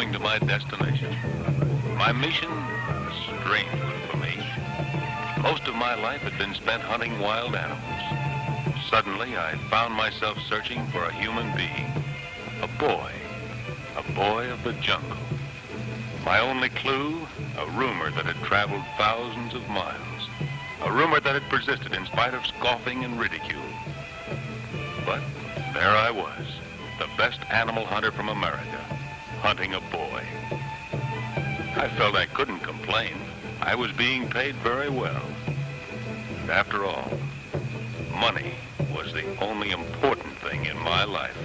coming to my destination. My mission, a strange one for me. Most of my life had been spent hunting wild animals. Suddenly, I found myself searching for a human being. A boy of the jungle. My only clue, a rumor that had traveled thousands of miles. A rumor that had persisted in spite of scoffing and ridicule. But there I was, the best animal hunter from America, hunting a boy. I felt I couldn't complain. I was being paid very well. And after all, money was the only important thing in my life.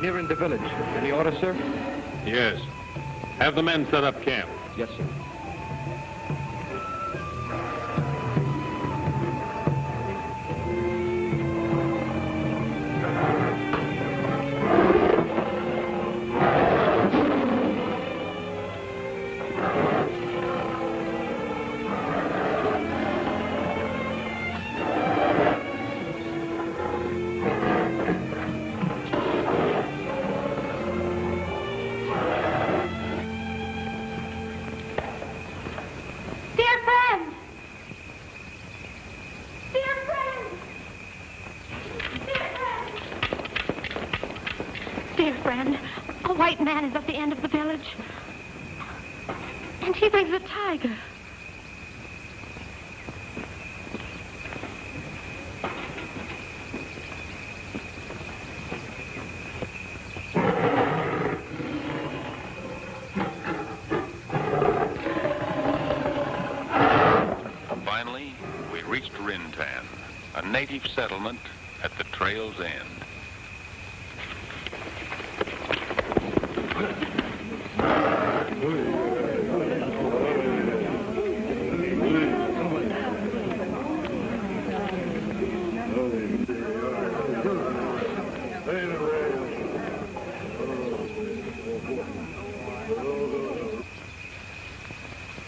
Nearing the village. Any order, sir? Yes. Have the men set up camp. Yes, sir. white man is at the end of the village. And he brings a tiger. Finally, we reached Rin Tan, a native settlement at the trail's end.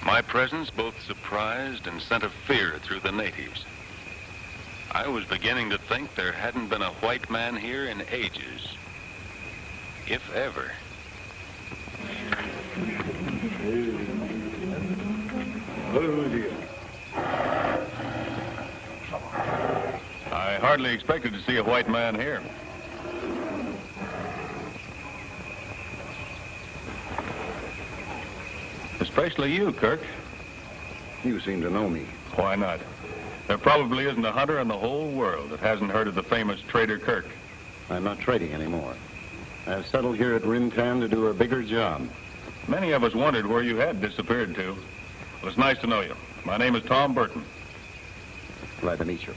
My presence both surprised and sent a fear through the natives. I was beginning to think there hadn't been a white man here in ages, if ever. I hardly expected to see a white man here. Especially you, Kirk. You seem to know me. Why not? There probably isn't a hunter in the whole world that hasn't heard of the famous trader Kirk. I'm not trading anymore. I've settled here at Rin Tan to do a bigger job. Many of us wondered where you had disappeared to. Well, it's nice to know you. My name is Tom Burton. Glad to meet you.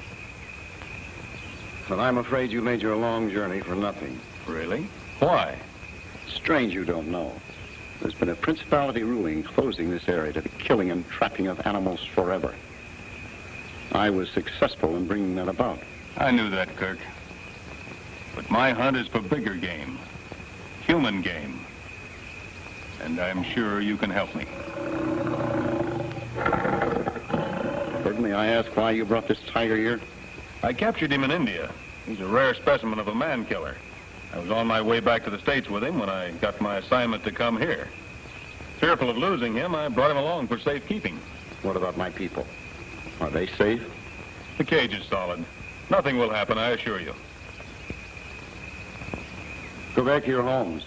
But I'm afraid you made your long journey for nothing. Really? Why? Strange you don't know. There's been a principality ruling closing this area to the killing and trapping of animals forever. I was successful in bringing that about. I knew that, Kirk. But my hunt is for bigger game. Human game. And I'm sure you can help me. Burton, may I ask why you brought this tiger here? I captured him in India. He's a rare specimen of a man-killer. I was on my way back to the States with him when I got my assignment to come here. Fearful of losing him, I brought him along for safekeeping. What about my people? Are they safe? The cage is solid. Nothing will happen, I assure you. Go back to your homes.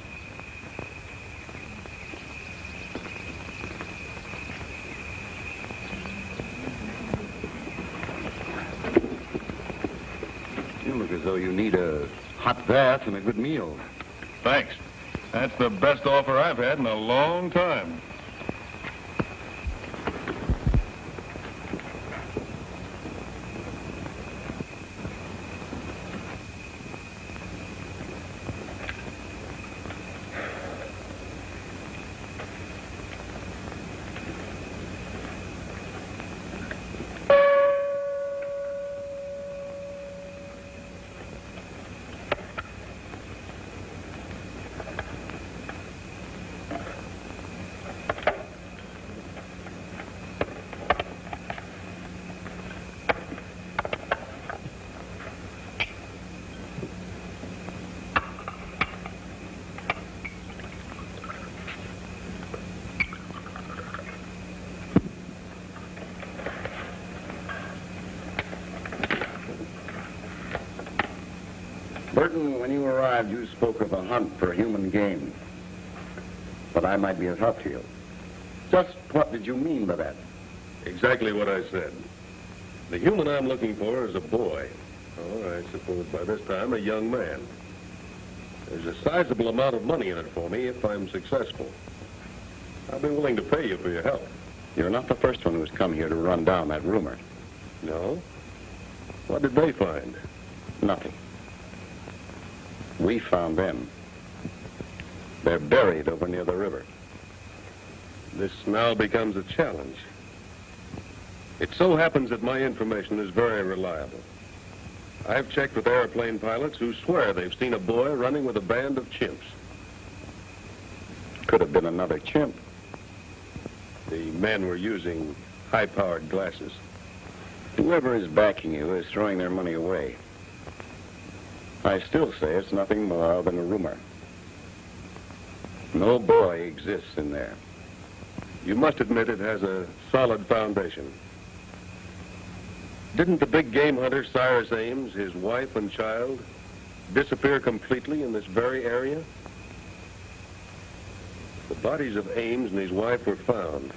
You look as though you need a hot bath and a good meal. Thanks. That's the best offer I've had in a long time. Burton, when you arrived, you spoke of a hunt for human game. But I might be of help to you. Just what did you mean by that? Exactly what I said. The human I'm looking for is a boy. Or I suppose by this time a young man. There's a sizable amount of money in it for me if I'm successful. I'll be willing to pay you for your help. You're not the first one who's come here to run down that rumor. No? What did they find? Nothing. We found them. They're buried over near the river. This now becomes a challenge. It so happens that my information is very reliable. I've checked with airplane pilots who swear they've seen a boy running with a band of chimps. Could have been another chimp. The men were using high-powered glasses. Whoever is backing you is throwing their money away. I still say it's nothing more than a rumor. No boy exists in there. You must admit it has a solid foundation. Didn't the big game hunter Cyrus Ames, his wife and child, disappear completely in this very area? The bodies of Ames and his wife were found,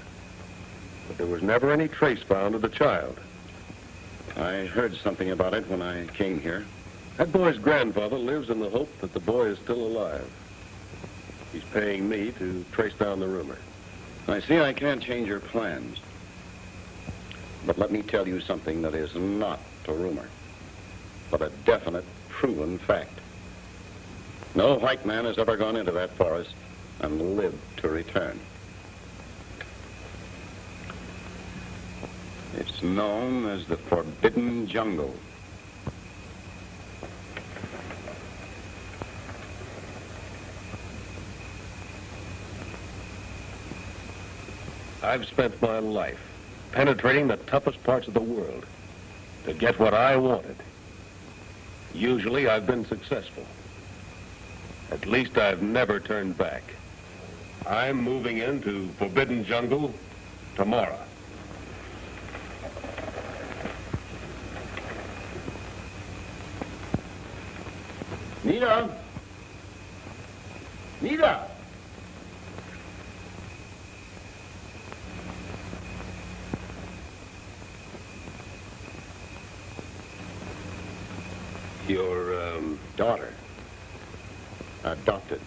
but there was never any trace found of the child. I heard something about it when I came here. That boy's grandfather lives in the hope that the boy is still alive. He's paying me to trace down the rumor. I see I can't change your plans. But let me tell you something that is not a rumor, but a definite, proven fact. No white man has ever gone into that forest and lived to return. It's known as the Forbidden Jungle. I've spent my life penetrating the toughest parts of the world to get what I wanted. Usually I've been successful. At least I've never turned back. I'm moving into Forbidden Jungle tomorrow. Nita! Nita! Your daughter, adopted.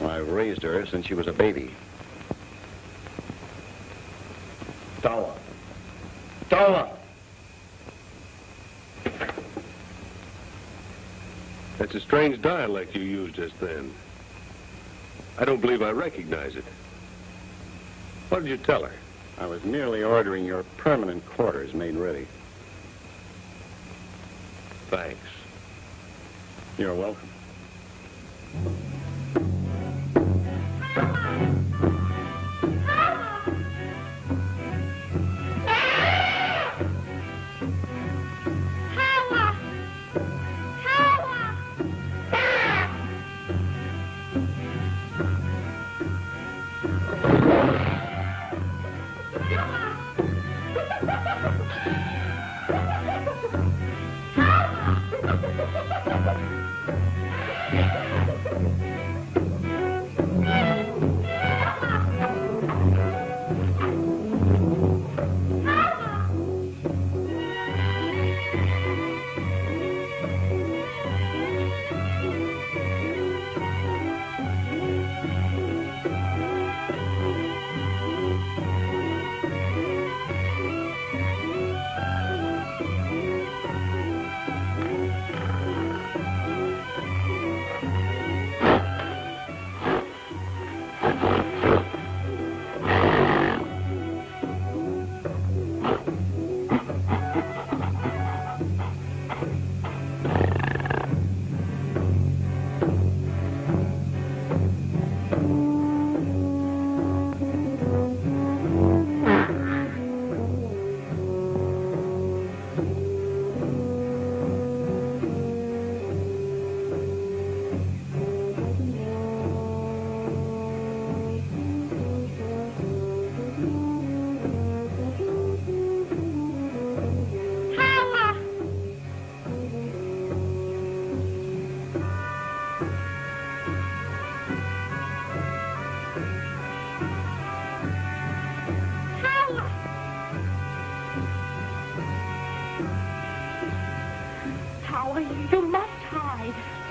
I've raised her since she was a baby. Dawa. Dawa! That's a strange dialect you used just then. I don't believe I recognize it. What did you tell her? I was merely ordering your permanent quarters made ready. Thanks. You're welcome.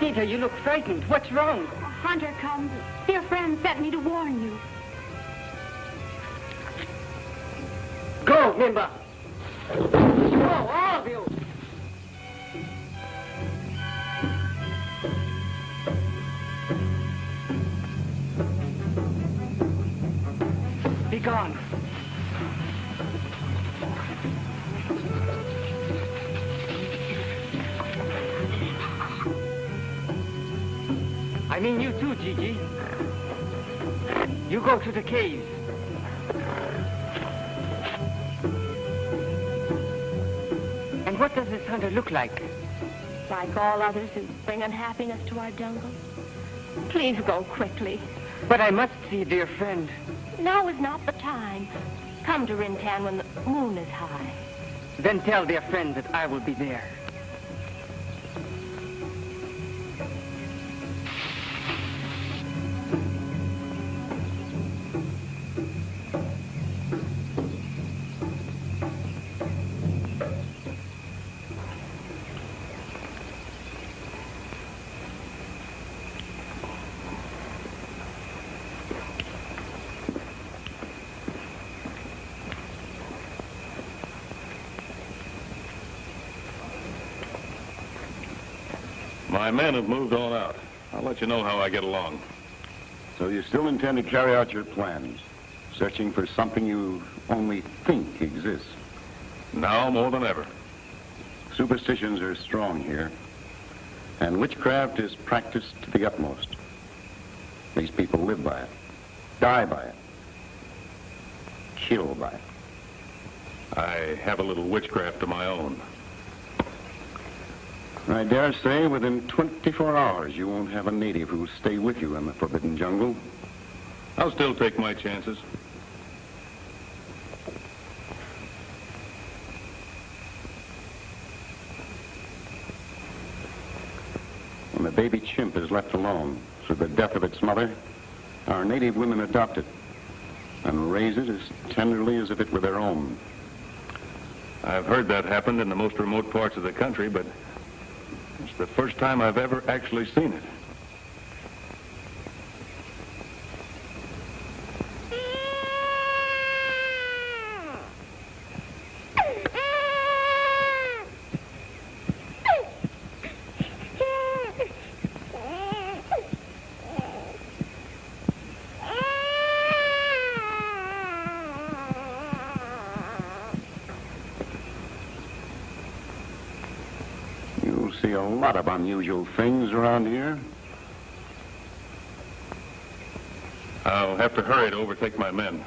Nita, you look frightened. What's wrong? Hunter comes. Dear friend sent me to warn you. Go, Nimba. Go, all of you. Be gone. I mean you too, Gigi. You go to the caves. And what does this hunter look like? Like all others who bring unhappiness to our jungle. Please go quickly. But I must see dear friend. Now is not the time. Come to Rin Tan when the moon is high. Then tell dear friend that I will be there. My men have moved on out. I'll let you know how I get along. So you still intend to carry out your plans, searching for something you only think exists? Now more than ever. Superstitions are strong here, and witchcraft is practiced to the utmost. These people live by it, die by it, kill by it. I have a little witchcraft of my own. I dare say within 24 hours you won't have a native who'll stay with you in the forbidden jungle. I'll still take my chances. When the baby chimp is left alone through the death of its mother, our native women adopt it and raise it as tenderly as if it were their own. I've heard that happened in the most remote parts of the country, but it's the first time I've ever actually seen it. See a lot of unusual things around here. I'll have to hurry to overtake my men.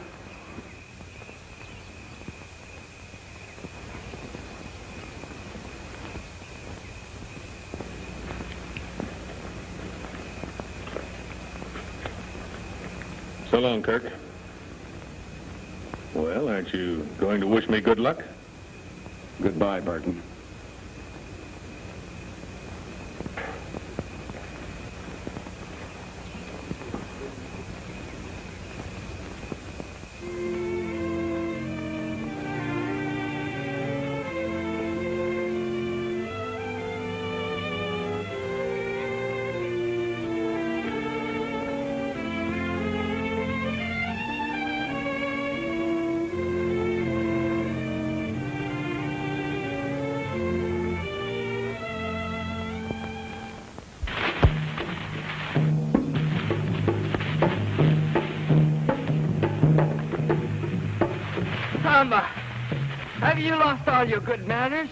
So long, Kirk. Well, aren't you going to wish me good luck? Goodbye, Barton. Have you lost all your good manners?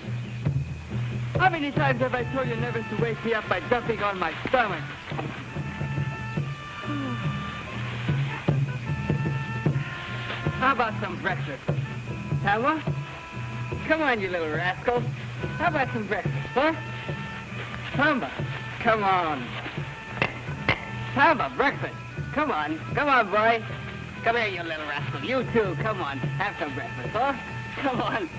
How many times have I told you never to wake me up by jumping on my stomach? How about some breakfast? Thelma? Come on, you little rascal. How about some breakfast, huh? Thelma, come on. Thelma, breakfast. Come on, boy. Come here, you little rascal. You too, come on. Have some breakfast, huh? Come on.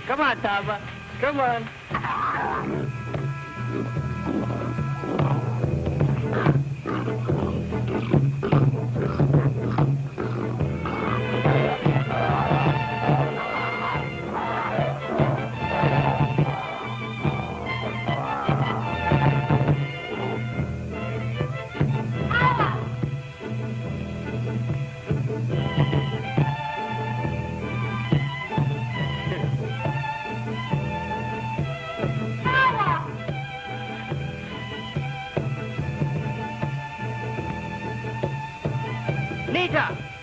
Come on, Thelma. Come on.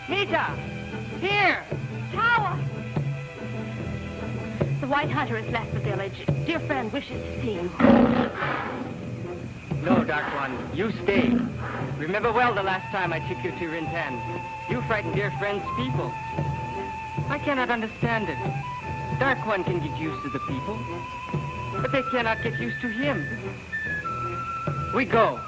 Nita! Here! Tower! The White Hunter has left the village. Dear friend wishes to see you. No, Dark One. You stay. Remember well the last time I took you to Rin Tan. You frightened dear friend's people. I cannot understand it. Dark One can get used to the people, but they cannot get used to him. We go.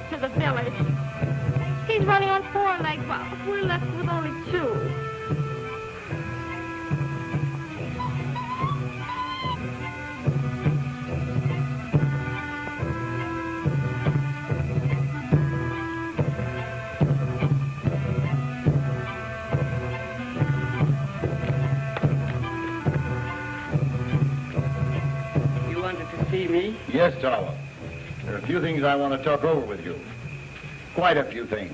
To the village. He's running on 4 legs while we're left with only 2. Yes, Tawa. There are a few things I want to talk over with you. Quite a few things.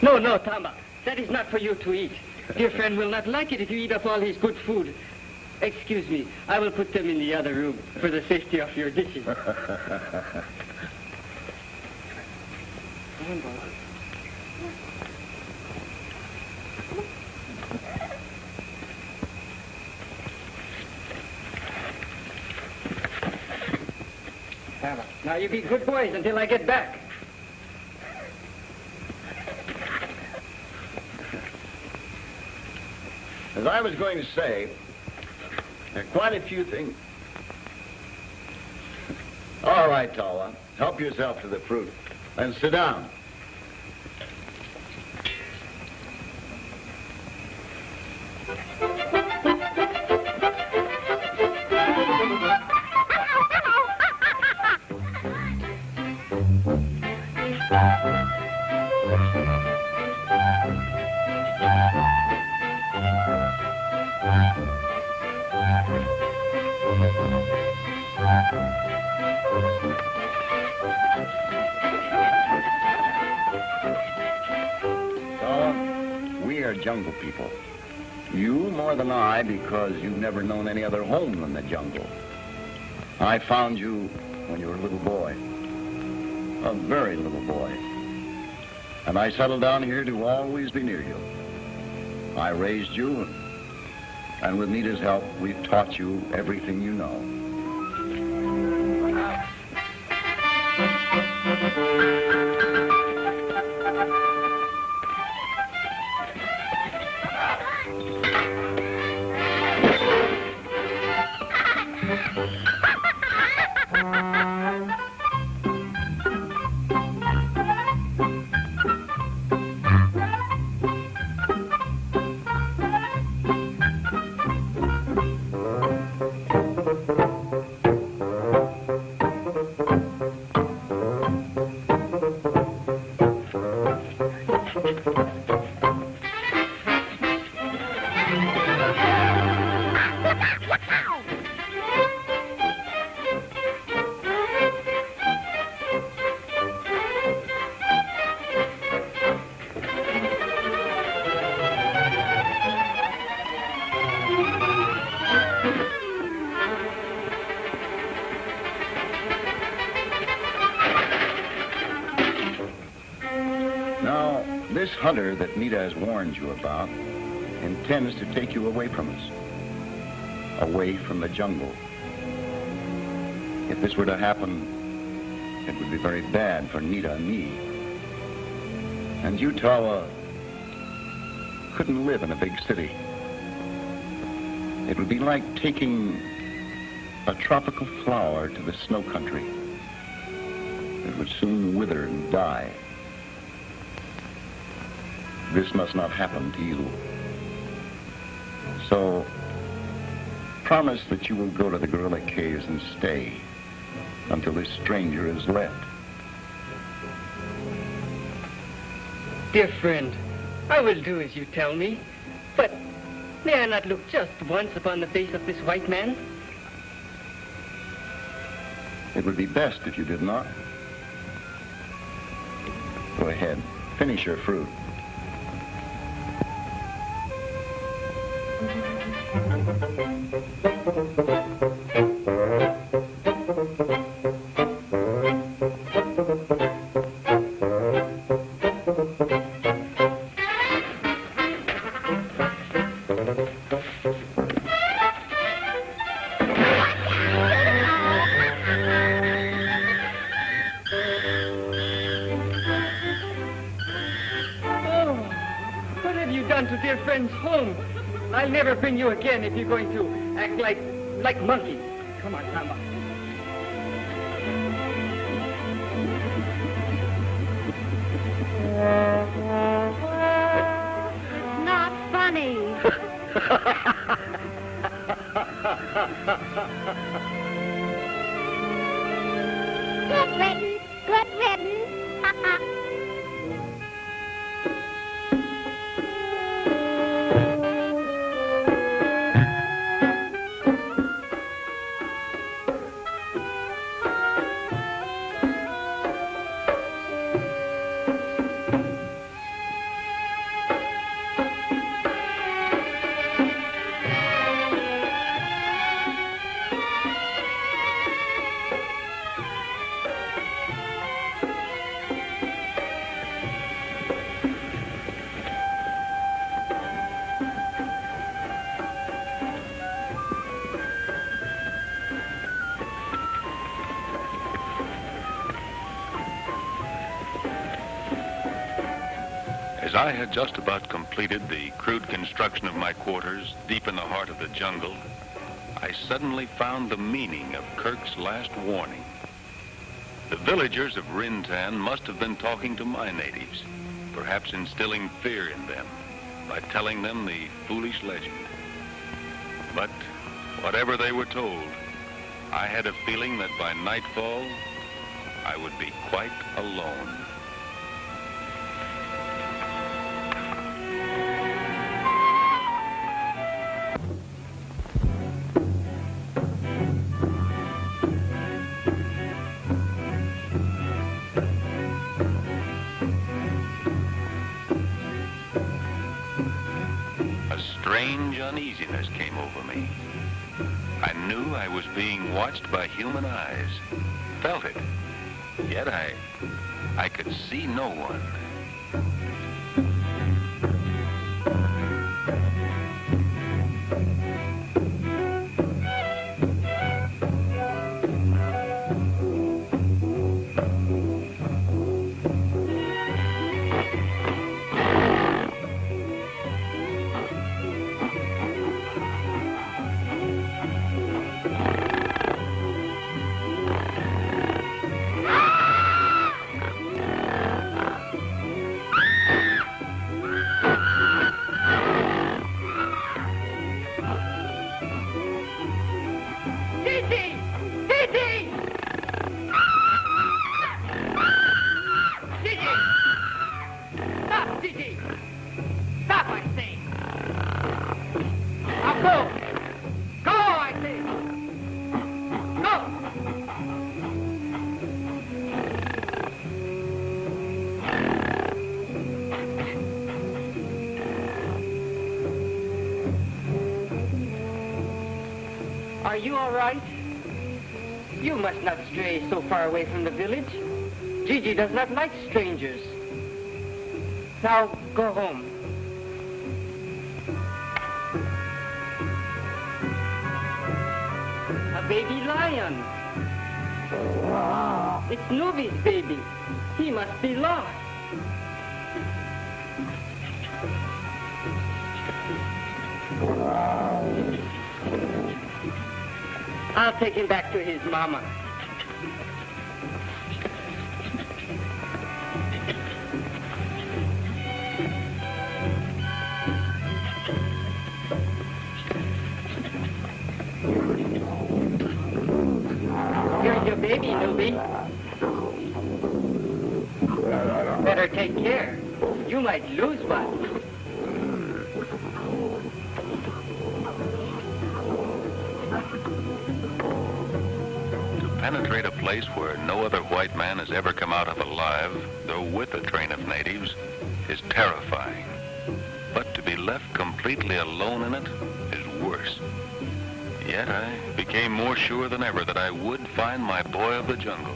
No, no, Tama. That is not for you to eat. Dear friend will not like it if you eat up all his good food. Excuse me. I will put them in the other room for the safety of your dishes. Come on, boy. Now you be good boys until I get back. As I was going to say, there are quite a few things. All right, Tawa. Help yourself to the fruit. And sit down. Jungle people. You more than I, because you've never known any other home than the jungle. I found you when you were a little boy. A very little boy. And I settled down here to always be near you. I raised you, and with Nita's help, we've taught you everything you know. This hunter that Nita has warned you about intends to take you away from us, away from the jungle. If this were to happen, it would be very bad for Nita and me. And you, Tawa, couldn't live in a big city. It would be like taking a tropical flower to the snow country. It would soon wither and die. This must not happen to you. So, promise that you will go to the gorilla caves and stay until this stranger is left. Dear friend, I will do as you tell me, but may I not look just once upon the face of this white man? It would be best if you did not. Go ahead, finish your fruit. I'll never bring you again if you're going to act like monkeys. Come on, Tama. Not funny. Good riddance. Good riddance. As I had just about completed the crude construction of my quarters deep in the heart of the jungle, I suddenly found the meaning of Kirk's last warning. The villagers of Rin Tan must have been talking to my natives, perhaps instilling fear in them by telling them the foolish legend. But whatever they were told, I had a feeling that by nightfall, I would be quite alone. A strange uneasiness came over me. I knew I was being watched by human eyes, felt it, yet I could see no one. Are you all right? You must not stray so far away from the village. Gigi does not like strangers. Now, go home. A baby lion. It's Nubi's baby. He must be lost. I'll take him back to his mama. Here's your baby, Nubi. Better take care. You might lose one. Penetrate a place where no other white man has ever come out of alive, though with a train of natives, is terrifying. But to be left completely alone in it is worse. Yet I became more sure than ever that I would find my boy of the jungle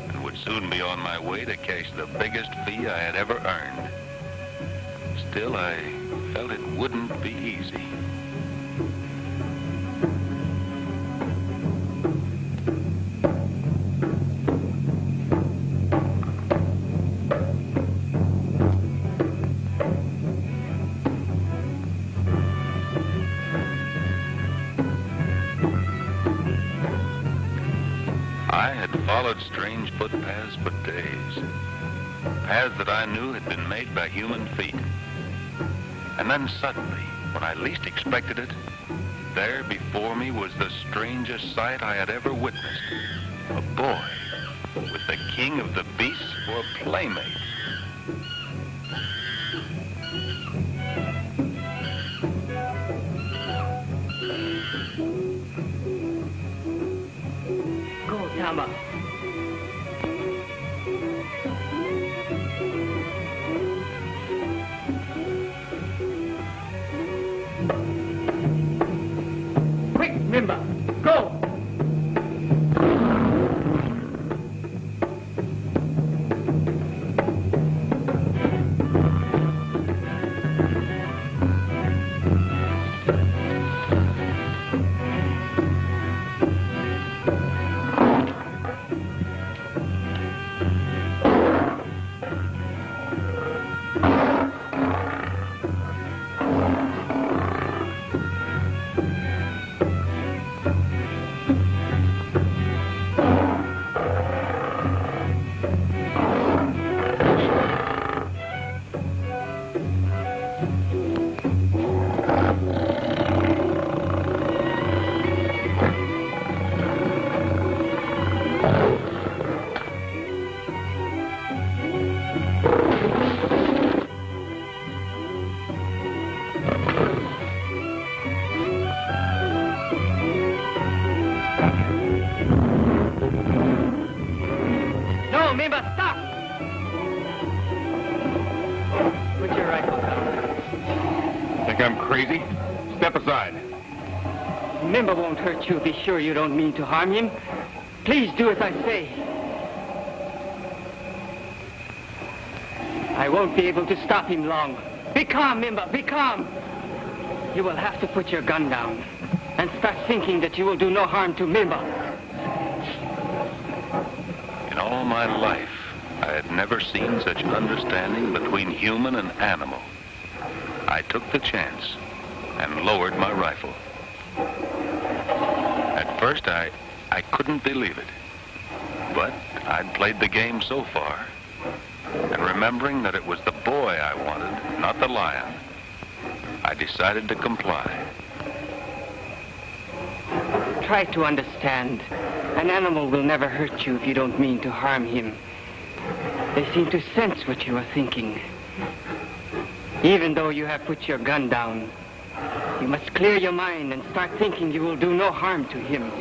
and would soon be on my way to cash the biggest fee I had ever earned. Still, I felt it wouldn't be easy. Followed strange footpaths for days, paths that I knew had been made by human feet. And then suddenly, when I least expected it, there before me was the strangest sight I had ever witnessed. A boy with the king of the beasts for a playmate. Go, Tama. Quick, Mimba, go! Mimba, stop! Put your rifle down. Think I'm crazy? Step aside. Mimba won't hurt you. Be sure you don't mean to harm him. Please do as I say. I won't be able to stop him long. Be calm, Mimba, be calm. You will have to put your gun down and start thinking that you will do no harm to Mimba. In all my life, I had never seen such understanding between human and animal. I took the chance and lowered my rifle. At first, I couldn't believe it. But I'd played the game so far. And remembering that it was the boy I wanted, not the lion, I decided to comply. Try to understand. An animal will never hurt you if you don't mean to harm him. They seem to sense what you are thinking. Even though you have put your gun down, you must clear your mind and start thinking you will do no harm to him.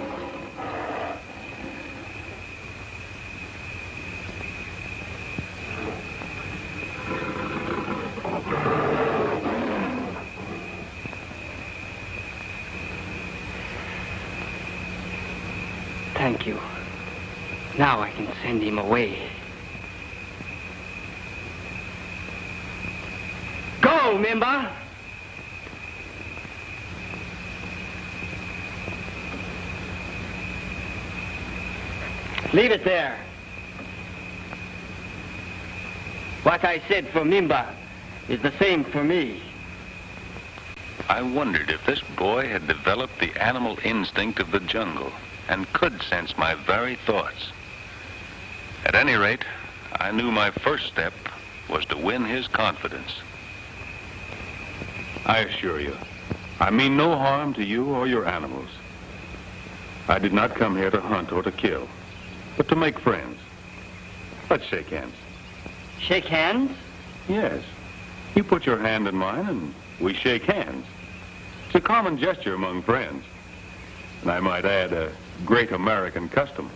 Thank you. Now I can send him away. Go, Mimba! Leave it there. What I said for Mimba is the same for me. I wondered if this boy had developed the animal instinct of the jungle and could sense my very thoughts. At any rate, I knew my first step was to win his confidence. I assure you, I mean no harm to you or your animals. I did not come here to hunt or to kill, but to make friends. Let's shake hands. Shake hands? Yes. You put your hand in mine and we shake hands. It's a common gesture among friends. And I might add, a great American custom.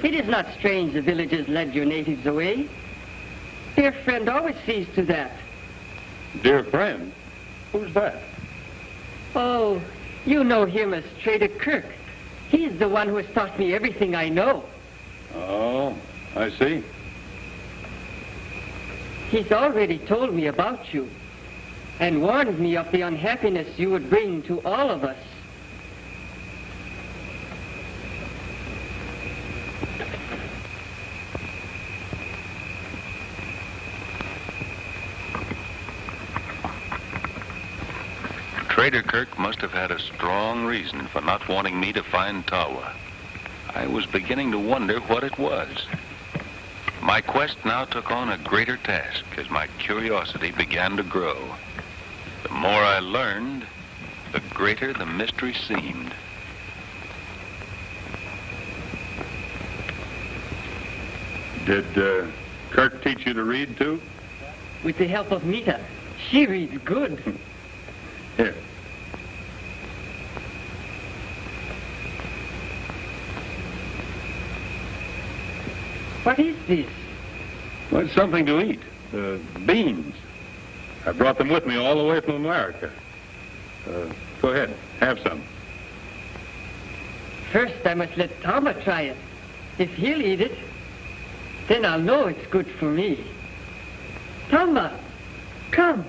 It is not strange the villagers led your natives away. Their friend always sees to that. Dear friend? Who's that? Oh, you know him as Trader Kirk. He's the one who has taught me everything I know. Oh, I see. He's already told me about you and warned me of the unhappiness you would bring to all of us. Trader Kirk must have had a strong reason for not wanting me to find Tawa. I was beginning to wonder what it was. My quest now took on a greater task as my curiosity began to grow. The more I learned, the greater the mystery seemed. Did Kirk teach you to read, too? With the help of Mita. She reads good. Here. What is this? Well, it's something to eat. Beans. I brought them with me all the way from America. Go ahead, have some. First, I must let Tama try it. If he'll eat it, then I'll know it's good for me. Tama, come.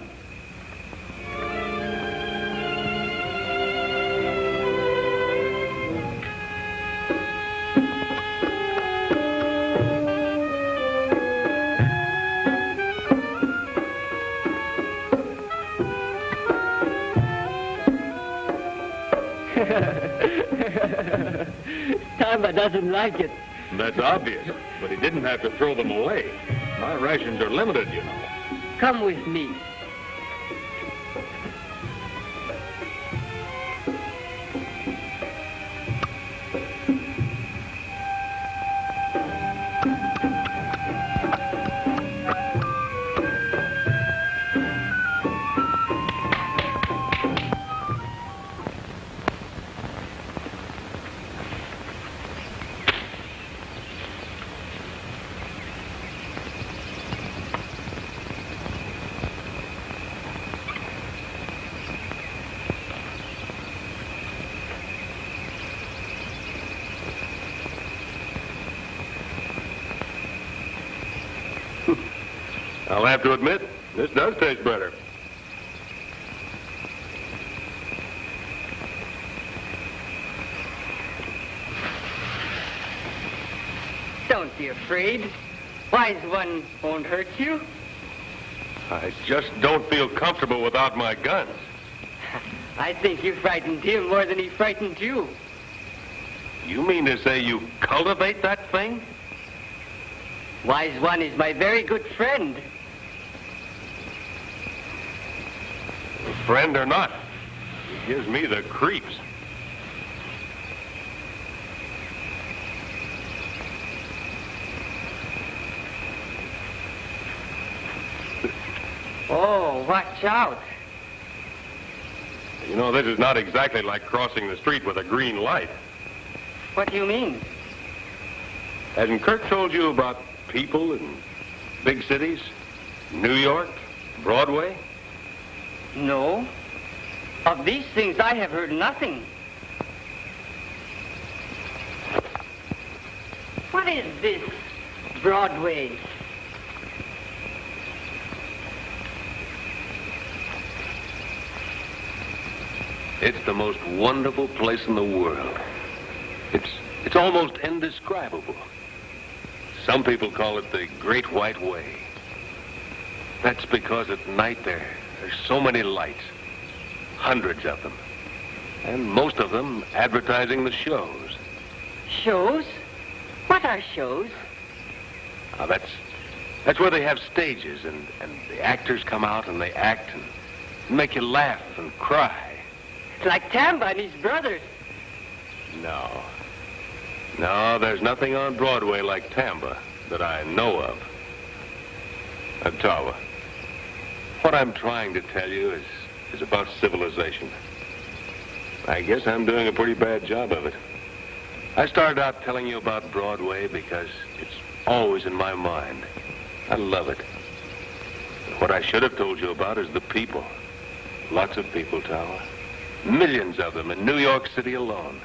Tama doesn't like it. That's obvious, but he didn't have to throw them away. My rations are limited, you know. Come with me. I'll have to admit, this does taste better. Don't be afraid. Wise one won't hurt you. I just don't feel comfortable without my guns. I think you frightened him more than he frightened you. You mean to say you cultivate that thing? Wise one is my very good friend. Friend or not, he gives me the creeps. Oh, watch out. You know, this is not exactly like crossing the street with a green light. What do you mean? Hasn't Kirk told you about people in big cities? New York? Broadway? No. Of these things I have heard nothing. What is this Broadway? It's the most wonderful place in the world. It's almost indescribable. Some people call it the Great White Way. That's because at night there's so many lights, hundreds of them, and most of them advertising the shows. Shows? What are shows? Now, that's where they have stages, and the actors come out and they act and make you laugh and cry. It's like Tamba and his brothers. No, there's nothing on Broadway like Tamba that I know of. Tawa, what I'm trying to tell you is about civilization. I guess I'm doing a pretty bad job of it. I started out telling you about Broadway because it's always in my mind. I love it. What I should have told you about is the people. Lots of people, Tawa. Millions of them in New York City alone.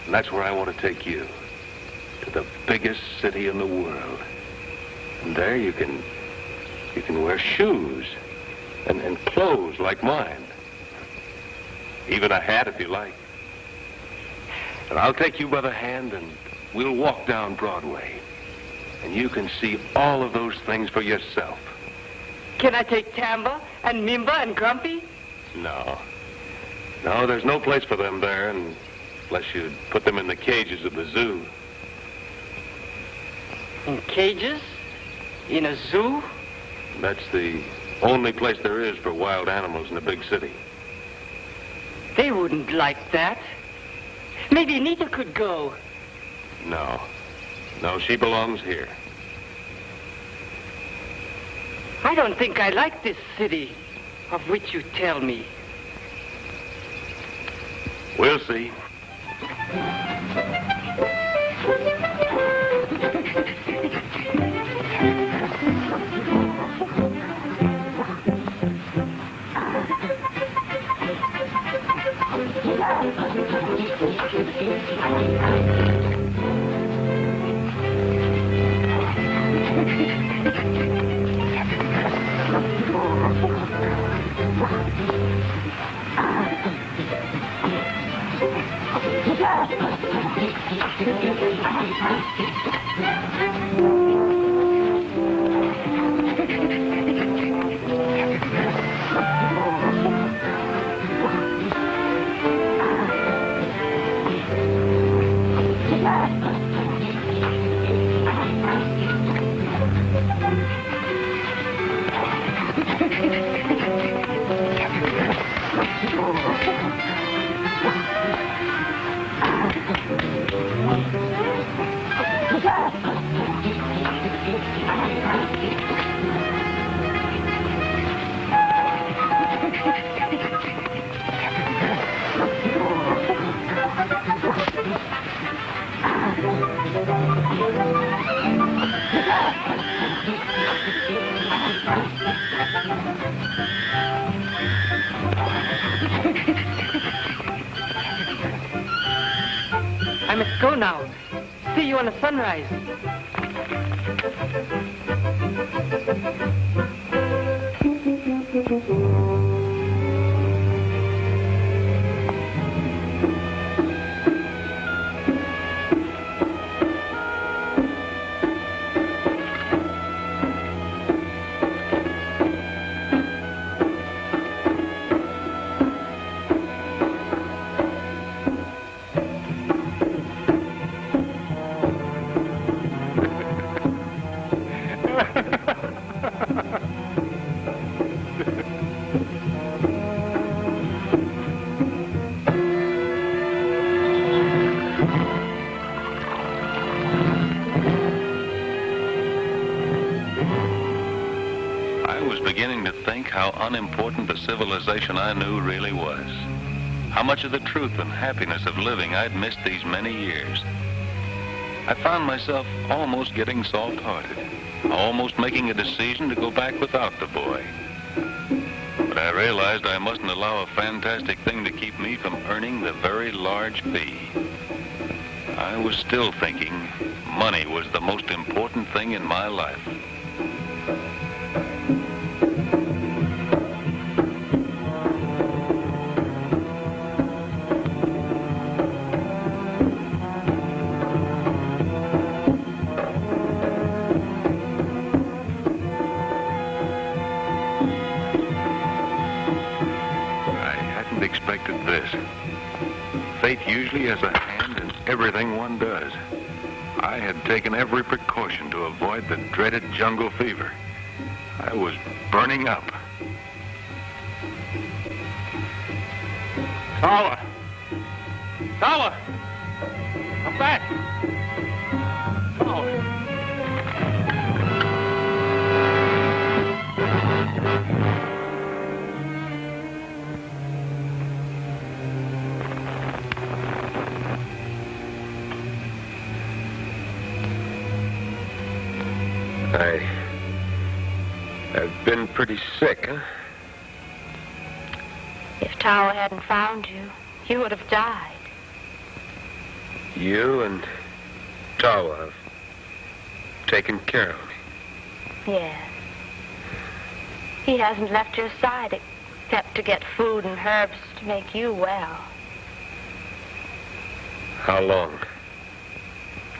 And that's where I want to take you. To the biggest city in the world. And there you can wear shoes and clothes like mine. Even a hat if you like. And I'll take you by the hand and we'll walk down Broadway. And you can see all of those things for yourself. Can I take Tamba and Mimba and Grumpy? No, there's no place for them there unless you put them in the cages of the zoo. In cages? In a zoo? That's the only place there is for wild animals in a big city. They wouldn't like that. Maybe Nita could go. No, she belongs here. I don't think I like this city of which you tell me. We'll see. I must go now. See you on the sunrise. how unimportant the civilization I knew really was. How much of the truth and happiness of living I'd missed these many years. I found myself almost getting soft-hearted, almost making a decision to go back without the boy. But I realized I mustn't allow a fantastic thing to keep me from earning the very large fee. I was still thinking money was the most important thing in my life. Fate usually has a hand in everything one does. I had taken every precaution to avoid the dreaded jungle fever. I was burning up. Tala! Tala! Come back! Tala! I've been pretty sick, huh? If Tawa hadn't found you, you would have died. You and Tawa have taken care of me. Yes. He hasn't left your side except to get food and herbs to make you well. How long?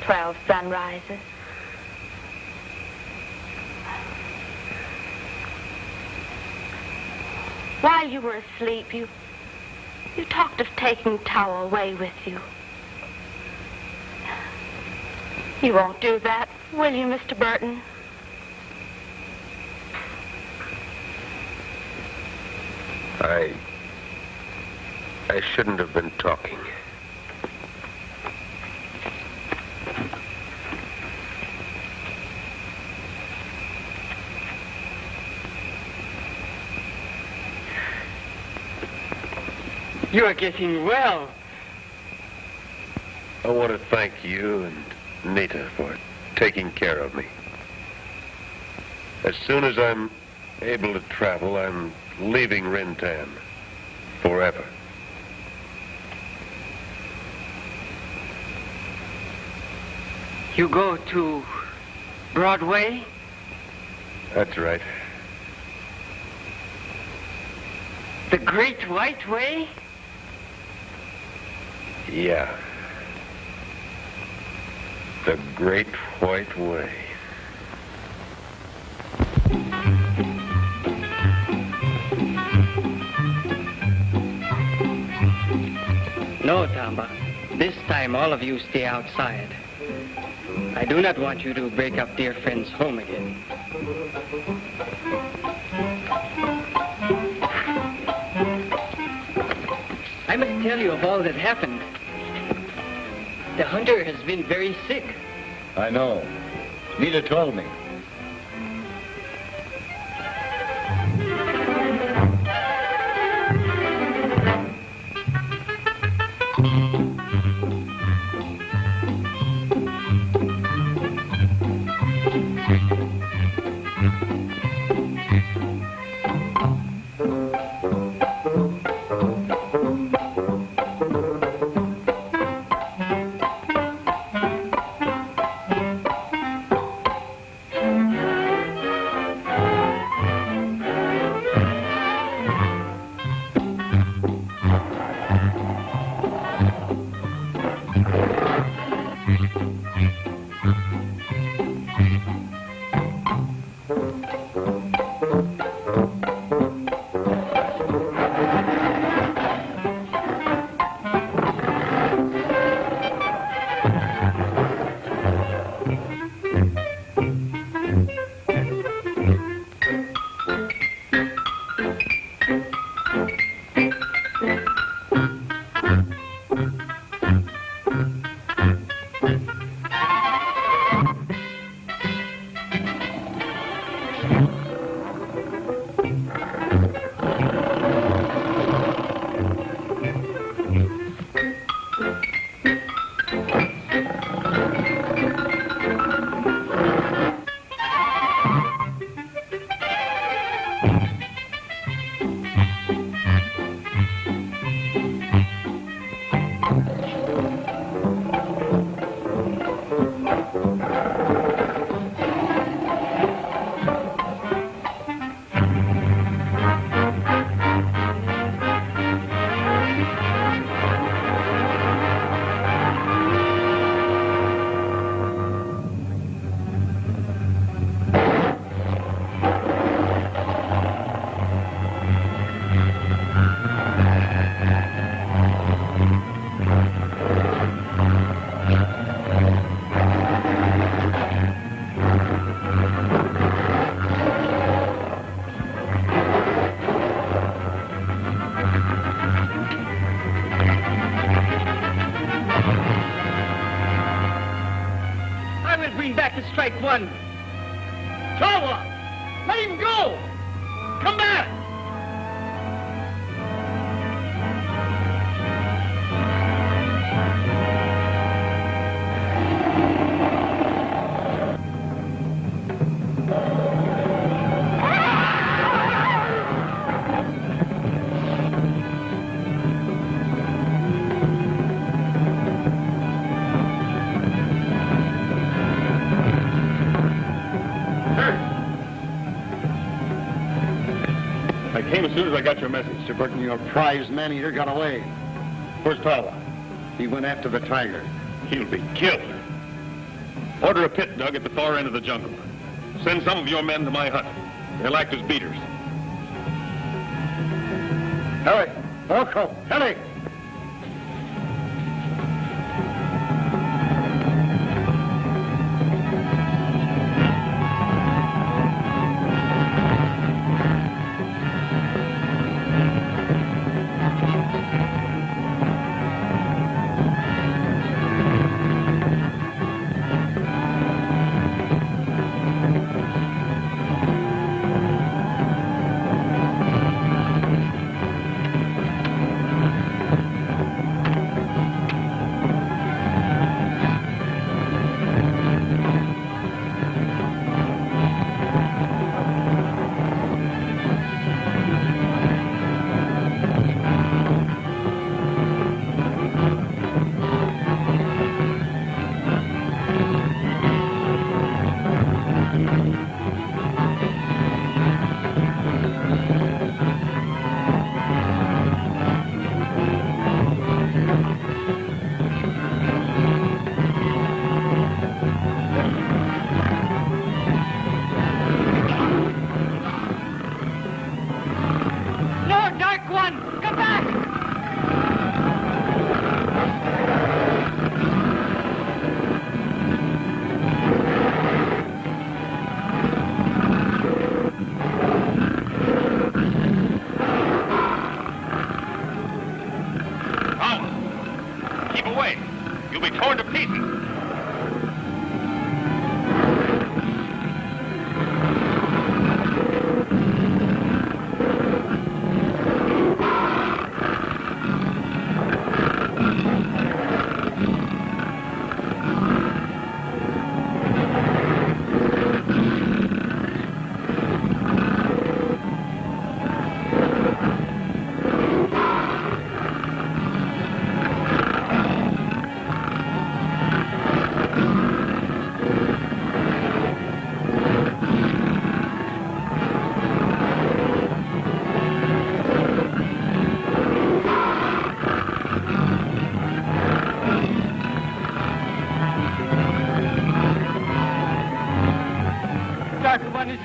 12 sunrises. While you were asleep, you talked of taking Tawa away with you. You won't do that, will you, Mr. Burton? I shouldn't have been talking. You are getting well. I want to thank you and Nita for taking care of me. As soon as I'm able to travel, I'm leaving Rin Tan forever. You go to Broadway? That's right. The Great White Way? Yeah. The Great White Way. No, Tamba. This time all of you stay outside. I do not want you to break up dear friend's home again. I must tell you of all that happened. The hunter has been very sick. I know. Nita told me. can't bring back the strike one. Chawa! Let him go! Come back! Came as soon as I got your message. Mr. Burton, your prize man-eater got away. Where's Tyler? He went after the tiger. He'll be killed. Order a pit dug at the far end of the jungle. Send some of your men to my hut. They'll act as beaters. Hurry! Orko! Hurry!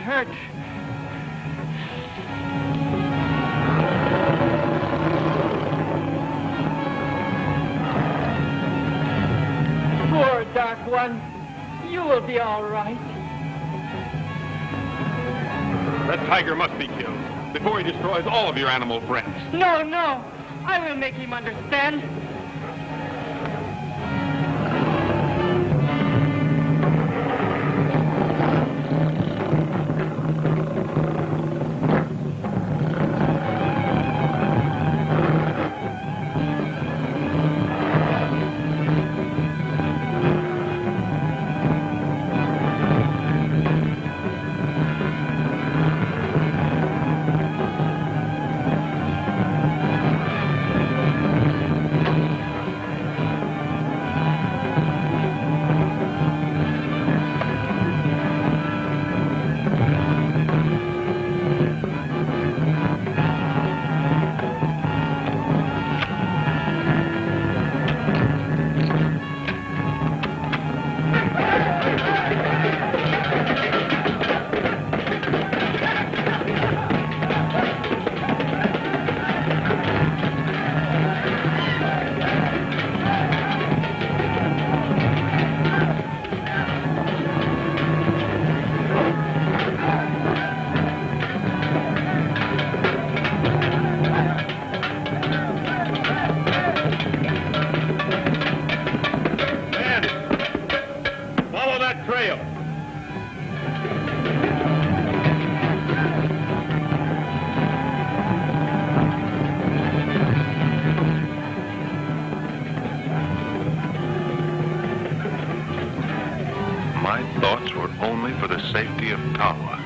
hurt. Poor Dark One. You will be all right. That tiger must be killed before he destroys all of your animal friends. No, no. I will make him understand. only for the safety of Tawa.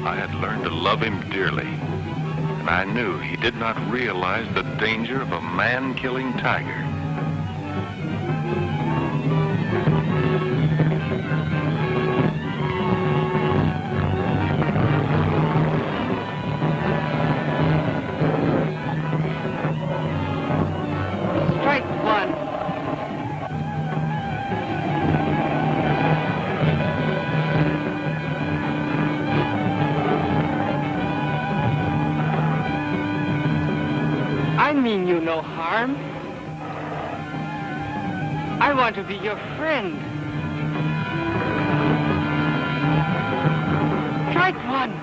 I had learned to love him dearly, and I knew he did not realize the danger of a man-killing tiger. No harm. I want to be your friend. Strike one.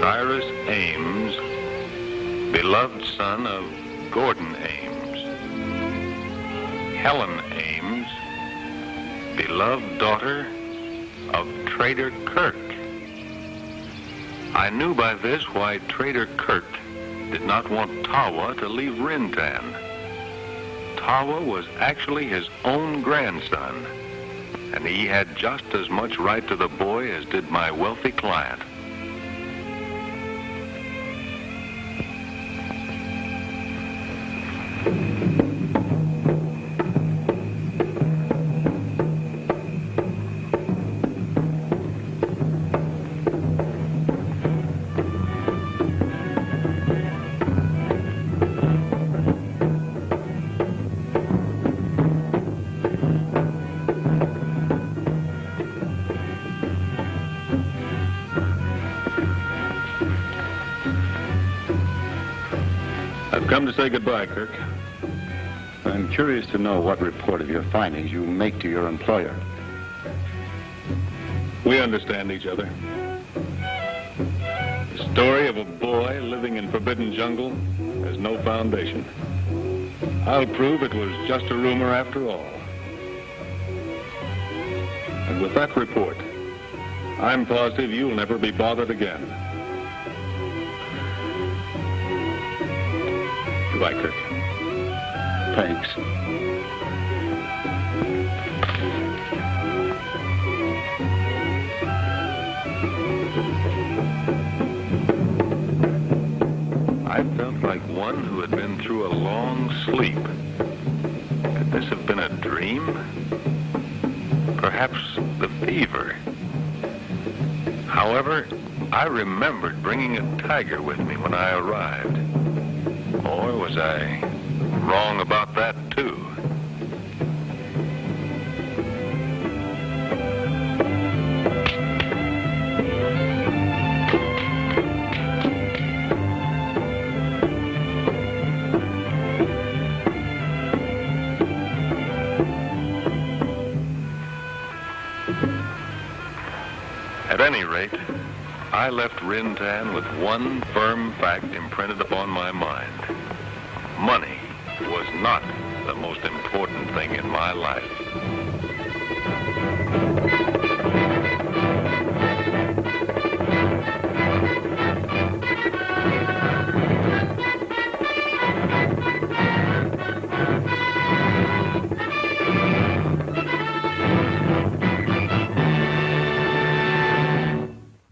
Cyrus Ames, beloved son of Gordon Ames. Helen Ames, beloved daughter of Trader Kirk. I knew by this why Trader Kirk did not want Tawa to leave Rin Tan. Tawa was actually his own grandson, and he had just as much right to the boy as did my wealthy client. Come to say goodbye, Kirk. I'm curious to know what report of your findings you make to your employer. We understand each other. The story of a boy living in forbidden jungle has no foundation. I'll prove it was just a rumor after all. And with that report, I'm positive you'll never be bothered again. Goodbye, Kirk. Thanks. I felt like one who had been through a long sleep. Could this have been a dream? Perhaps the fever. However, I remembered bringing a tiger with me when I arrived. Or was I wrong about that, too? At any rate, I left Rin Tan with one firm fact imprinted upon my mind. Money was not the most important thing in my life.